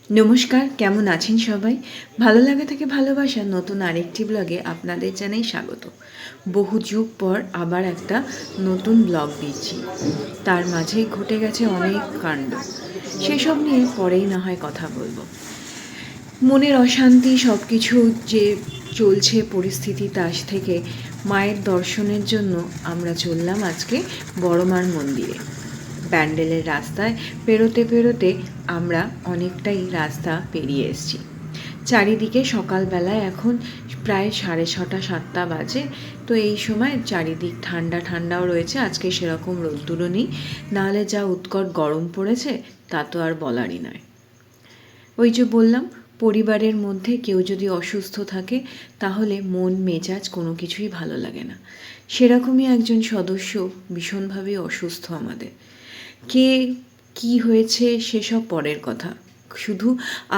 নমস্কার, কেমন আছেন সবাই? ভালো লাগা থেকে ভালোবাসা নতুন আরেকটি ব্লগে আপনাদের জানাই স্বাগত। বহু যুগ পর আবার একটা নতুন ব্লগ দিচ্ছি। তার মাঝেই ঘটে গেছে অনেক কাণ্ড। সেসব নিয়ে পরেই না হয় কথা বলবো। মনের অশান্তি সব কিছু যে চলছে পরিস্থিতি তার থেকে মায়ের দর্শনের জন্য আমরা চললাম আজকে বড়মার মন্দিরে। ব্যান্ডেলের রাস্তায় পেরোতে পেরোতে আমরা অনেকটাই রাস্তা পেরিয়ে এসেছি। চারিদিকে সকালবেলায় এখন প্রায় 6:30-7টা বাজে। তো এই সময় চারিদিক ঠান্ডা ঠান্ডাও রয়েছে, আজকে সেরকম রোদ্দুরও নেই। নাহলে যা উৎকট গরম পড়েছে তা তো আর বলারই নয়। ওই যে বললাম, পরিবারের মধ্যে কেউ যদি অসুস্থ থাকে তাহলে মন মেজাজ কোনো কিছুই ভালো লাগে না। সেরকমই একজন সদস্য ভীষণভাবে অসুস্থ আমাদের। কে কি হয়েছে সেসব পরের কথা। শুধু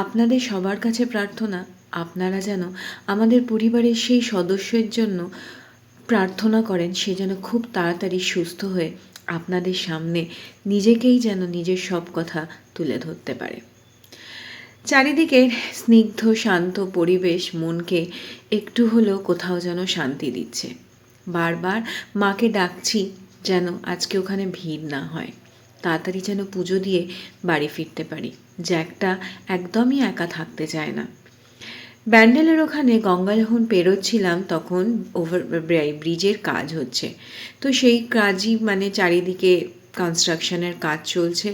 আপনাদের সবার কাছে প্রার্থনা, আপনারা যেন আমাদের পরিবারের সেই সদস্যের জন্য প্রার্থনা করেন, সে যেন খুব তাড়াতাড়ি সুস্থ হয়ে আপনাদের সামনে নিজেকেই যেন নিজের সব কথা তুলে ধরতে পারে। চারিদিকের স্নিগ্ধ শান্ত পরিবেশ মনকে একটু হলেও কোথাও যেন শান্তি দিচ্ছে। বারবার মাকে ডাকছি যেন আজকে ওখানে ভিড় না হয়, তাড়াতাড়ি যেন পুজো দিয়ে বাড়ি ফিরতে পারি। জ্যাকটা একদমই একা থাকতে চায় না। ব্যান্ডেলের ওখানে গঙ্গা যখন পেরোচ্ছিলাম তখন ব্রিজের কাজ হচ্ছে। তো সেই কাজই চারিদিকে কনস্ট্রাকশনের কাজ চলছে।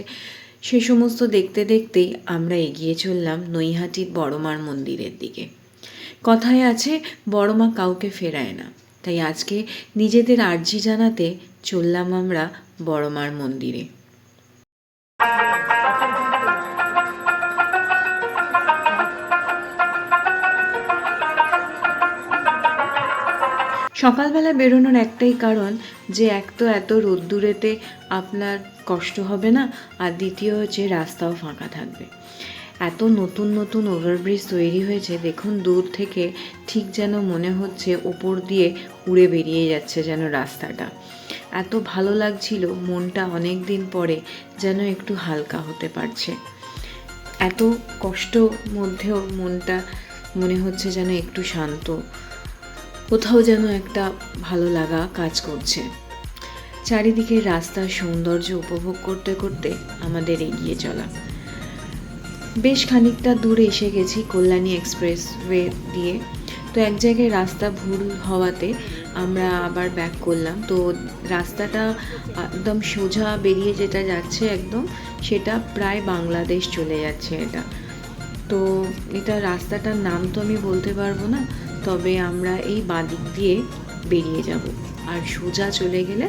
সে সমস্ত দেখতে দেখতেই আমরা এগিয়ে চললাম নৈহাটির বড়মার মন্দিরের দিকে। কথায় আছে বড়মা কাউকে ফেরায় না, তাই আজকে নিজেদের আর্জি জানাতে চললাম আমরা বড়মার মন্দিরে। সকালবেলা বেরোনোর একটাই কারণ যে এক তো এত রোদ্দুরেতে আপনার কষ্ট হবে না, আর দ্বিতীয় হচ্ছে রাস্তাও ফাঁকা থাকবে। এত নতুন নতুন ওভারব্রিজ তৈরি হয়েছে, দেখুন দূর থেকে ঠিক যেন মনে হচ্ছে ওপর দিয়ে উড়ে বেরিয়ে যাচ্ছে যেন রাস্তাটা। এত ভালো লাগছিল, মনটা অনেক দিন পরে যেন একটু হালকা হতে পারছে। এত কষ্ট মধ্যেও মনটা মনে হচ্ছে যেন একটু শান্ত, কোথাও যেন একটা ভালো লাগা কাজ করছে। চারিদিকে রাস্তার সৌন্দর্য উপভোগ করতে করতে আমাদের এগিয়ে চলা। বেশ খানিকটা দূরে এসে গেছি কল্যাণী এক্সপ্রেসওয়ে দিয়ে। তো এক জায়গায় রাস্তা ভুল হওয়াতে আমরা আবার ব্যাক করলাম। তো রাস্তাটা একদম সোজা বেরিয়ে যেটা যাচ্ছে একদম, সেটা প্রায় বাংলাদেশ চলে যাচ্ছে এটা। তো এটা রাস্তাটার নাম তো আমি বলতে পারবো না, তবে আমরা এই বাঁদিক দিয়ে বেরিয়ে যাব। আর সোজা চলে গেলে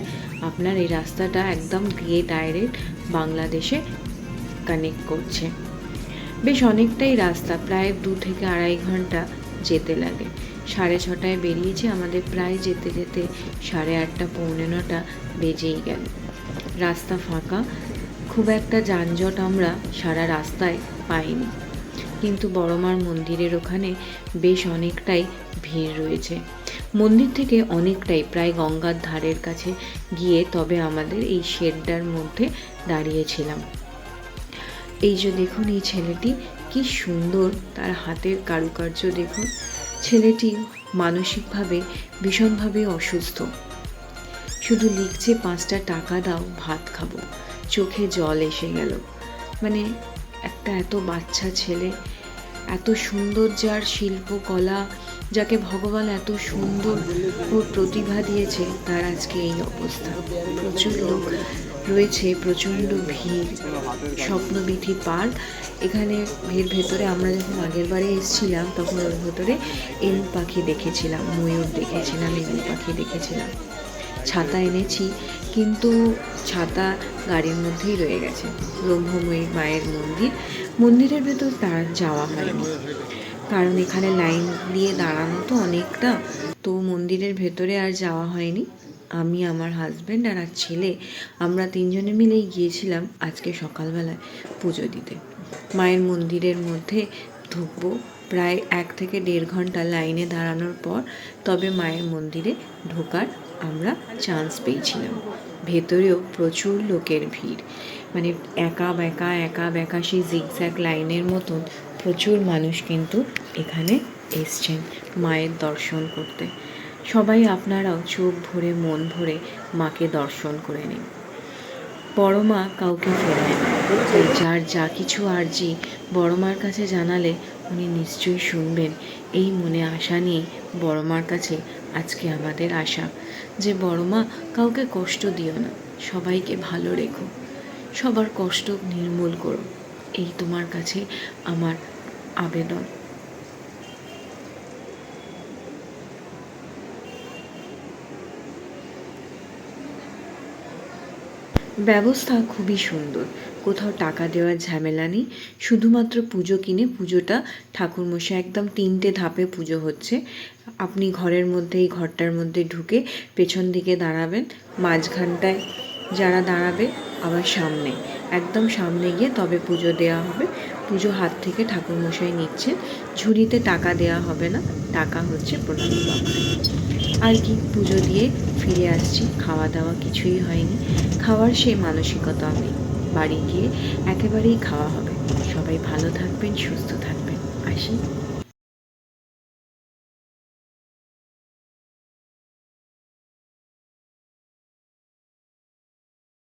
আপনার এই রাস্তাটা একদম গিয়ে ডাইরেক্ট বাংলাদেশে কানেক্ট করছে। বেশ অনেকটাই রাস্তা, প্রায় 2 থেকে 2.5 ঘন্টা যেতে লাগে। 6:30টায় বেরিয়েছি, আমাদের প্রায় যেতে যেতে 8:30 পৌনে 9টা বেজেই গেল। রাস্তা ফাঁকা, খুব একটা যানজট আমরা সারা রাস্তায় পাইনি। কিন্তু বড়মার মন্দিরের ওখানে বেশ অনেকটাই ভিড় রয়েছে। মন্দির থেকে অনেকটাই, প্রায় গঙ্গার ধারের কাছে গিয়ে তবে আমাদের এই শেডটার মধ্যে দাঁড়িয়েছিলাম। এই যে দেখুন, এই ছেলেটি কি সুন্দর, তার হাতের কারুকার্য দেখুন। ছেলেটি মানসিকভাবে ভীষণভাবে অসুস্থ, শুধু লিখছে 5টা টাকা দাও ভাত খাবো। চোখে জল এসে গেল। একটা এত বাচ্চা ছেলে, এত সুন্দর, যার শিল্পকলা, যাকে ভগবান এত সুন্দর প্রতিভা দিয়েছে, তার আজকে এই অবস্থা। প্রচুর লোক রয়েছে, প্রচণ্ড ভিড়। স্বপ্নবিথি পার্ক, এখানে ভিড় ভেতরে আমরা যখন আগের বারে এসেছিলাম তখন ওর ভেতরে এমু পাখি দেখেছিলাম, ময়ূর দেখেছিলাম, এমু পাখি দেখেছিলাম। ছাতা এনেছি, কিন্তু ছাতা গাড়ির মধ্যেই রয়ে গেছে। ব্রহ্মময়ী মায়ের মন্দিরের ভেতর তার যাওয়া হয়নি, কারণ এখানে লাইন দিয়ে দাঁড়ানো তো অনেকটা, তো মন্দিরের ভেতরে আর যাওয়া হয়নি। আমি, আমার হাজব্যান্ড আর ছেলে, আমরা 3 জনে মিলেই গিয়েছিলাম আজকে সকালবেলায় পুজো দিতে। মায়ের মন্দিরের মধ্যে ঢুকবো, প্রায় 1 থেকে 1.5 ঘন্টা লাইনে দাঁড়ানোর পর তবে মায়ের মন্দিরে ঢোকার আমরা চান্স পেয়েছিলাম। ভেতরেও প্রচুর লোকের ভিড়, মানে একা বেঁকা সেই জিগজ্যাগ লাইনের মতন প্রচুর মানুষ কিন্তু এখানে এসছেন মায়ের দর্শন করতে। সবাই আপনারাও চোখ ভরে মন ভরে মাকে দর্শন করে নিন। বড় মা কাউকে ফেরায় না, তাই যার যা কিছু আর্জি বড় মার কাছে জানালে উনি নিশ্চয়ই শুনবেন। এই মনে আশা নিয়ে বড় মার কাছে আজকে আমাদের আশা যে বড় মা কাউকে কষ্ট দিও না, সবাইকে ভালো রেখো, সবার কষ্ট নির্মূল করো, এই তোমার কাছে আমার আবেদন। ব্যবস্থা খুবই সুন্দর, কোথাও টাকা দেওয়ার ঝামেলা নেই, শুধুমাত্র পুজো কিনে পুজোটা ঠাকুরমশাই একদম 3টে ধাপে পুজো হচ্ছে। আপনি ঘরের মধ্যে এই ঘরটার মধ্যে ঢুকে পেছন দিকে দাঁড়াবেন, মাঝখানটায় যারা দাঁড়াবে আবার সামনে, একদম সামনে গিয়ে তবে পুজো দেওয়া হবে। পুজো হাত থেকে ঠাকুরমশাই নিচ্ছে, ঝুড়িতে টাকা দেওয়া হবে না, টাকা হচ্ছে প্রণাম বক্সে। আর কি, পুজো দিয়ে ফিরে আসছি, খাওয়া দাওয়া কিছুই হয়নি, খাওয়ার সেই মানসিকতাও নেই, বাড়ি গিয়ে একেবারেই খাওয়া হবে। সবাই ভালো থাকবেন, সুস্থ থাকবেন, আসি।